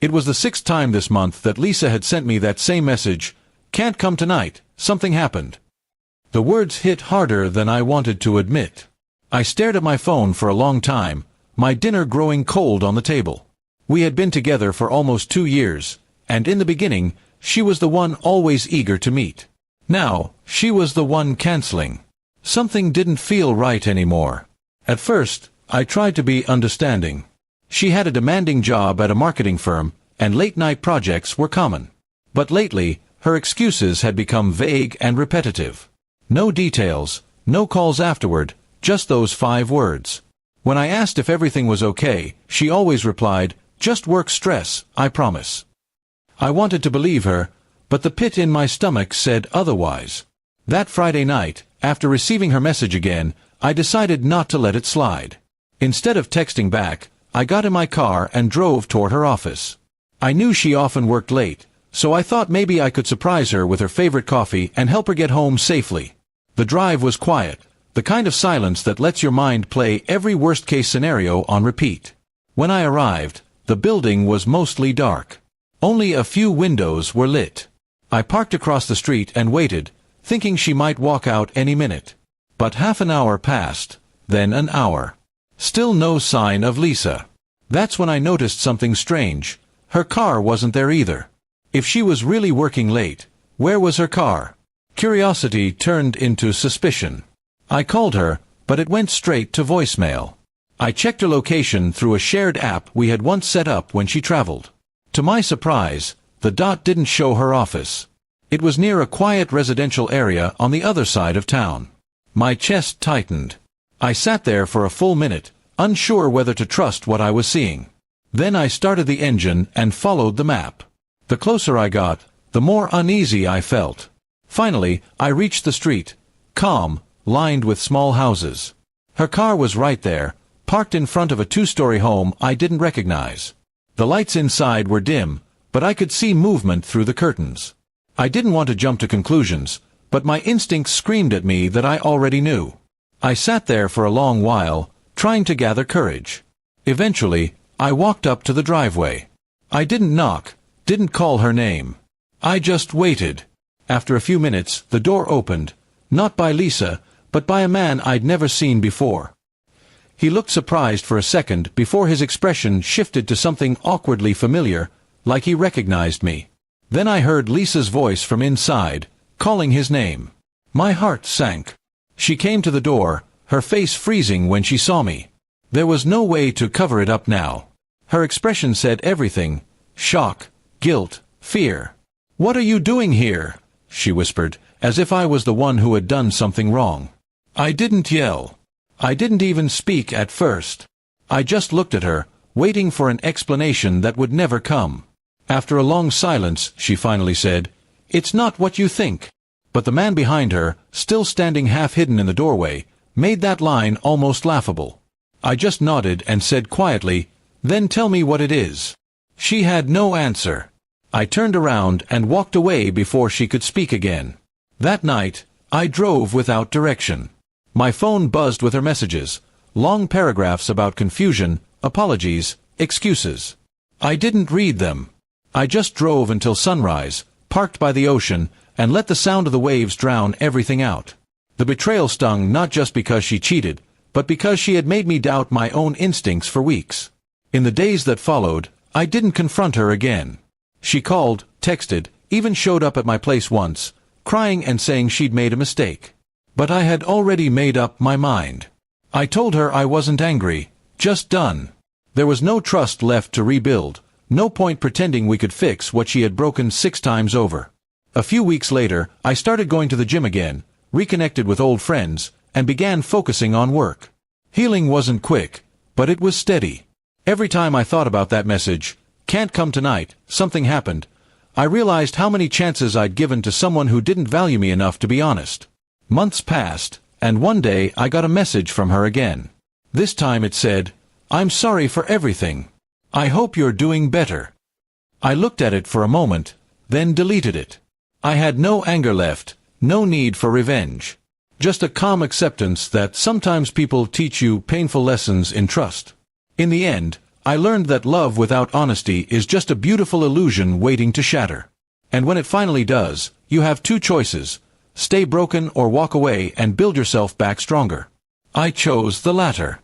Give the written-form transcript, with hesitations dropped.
It was the sixth time this month that Lisa had sent me that same message, "Can't come tonight, something happened." The words hit harder than I wanted to admit. I stared at my phone for a long time, my dinner growing cold on the table. We had been together for almost 2 years, and in the beginning, she was the one always eager to meet. Now, she was the one canceling. Something didn't feel right anymore. At first, I tried to be understanding. She had a demanding job at a marketing firm, and late-night projects were common. But lately, her excuses had become vague and repetitive. No details, no calls afterward, just those 5 words. When I asked if everything was okay, she always replied, "Just work stress, I promise." I wanted to believe her, but the pit in my stomach said otherwise. That Friday night, after receiving her message again, I decided not to let it slide. Instead of texting back, I got in my car and drove toward her office. I knew she often worked late, so I thought maybe I could surprise her with her favorite coffee and help her get home safely. The drive was quiet, the kind of silence that lets your mind play every worst-case scenario on repeat. When I arrived, the building was mostly dark. Only a few windows were lit. I parked across the street and waited, thinking she might walk out any minute. But half an hour passed, then an hour. Still no sign of Lisa. That's when I noticed something strange. Her car wasn't there either. If she was really working late, where was her car? Curiosity turned into suspicion. I called her, but it went straight to voicemail. I checked her location through a shared app we had once set up when she traveled. To my surprise, the dot didn't show her office. It was near a quiet residential area on the other side of town. My chest tightened. I sat there for a full minute, unsure whether to trust what I was seeing. Then I started the engine and followed the map. The closer I got, the more uneasy I felt. Finally, I reached the street, calm, lined with small houses. Her car was right there, parked in front of a 2-story home I didn't recognize. The lights inside were dim, but I could see movement through the curtains. I didn't want to jump to conclusions, but my instincts screamed at me that I already knew. I sat there for a long while, trying to gather courage. Eventually, I walked up to the driveway. I didn't knock, didn't call her name. I just waited. After a few minutes, the door opened, not by Lisa, but by a man I'd never seen before. He looked surprised for a second before his expression shifted to something awkwardly familiar, like he recognized me. Then I heard Lisa's voice from inside, calling his name. My heart sank. She came to the door, her face freezing when she saw me. There was no way to cover it up now. Her expression said everything: shock, guilt, fear. "What are you doing here?" she whispered, as if I was the one who had done something wrong. I didn't yell. I didn't even speak at first. I just looked at her, waiting for an explanation that would never come. After a long silence, she finally said, "It's not what you think." But the man behind her, still standing half-hidden in the doorway, made that line almost laughable. I just nodded and said quietly, "Then tell me what it is." She had no answer. I turned around and walked away before she could speak again. That night, I drove without direction. My phone buzzed with her messages, long paragraphs about confusion, apologies, excuses. I didn't read them. I just drove until sunrise, parked by the ocean, and let the sound of the waves drown everything out. The betrayal stung not just because she cheated, but because she had made me doubt my own instincts for weeks. In the days that followed, I didn't confront her again. She called, texted, even showed up at my place once, crying and saying she'd made a mistake. But I had already made up my mind. I told her I wasn't angry, just done. There was no trust left to rebuild, no point pretending we could fix what she had broken 6 times over. A few weeks later, I started going to the gym again, reconnected with old friends, and began focusing on work. Healing wasn't quick, but it was steady. Every time I thought about that message, "Can't come tonight, something happened," I realized how many chances I'd given to someone who didn't value me enough to be honest. Months passed, and one day I got a message from her again. This time it said, "I'm sorry for everything. I hope you're doing better." I looked at it for a moment, then deleted it. I had no anger left, no need for revenge. Just a calm acceptance that sometimes people teach you painful lessons in trust. In the end, I learned that love without honesty is just a beautiful illusion waiting to shatter. And when it finally does, you have two choices: stay broken or walk away and build yourself back stronger. I chose the latter.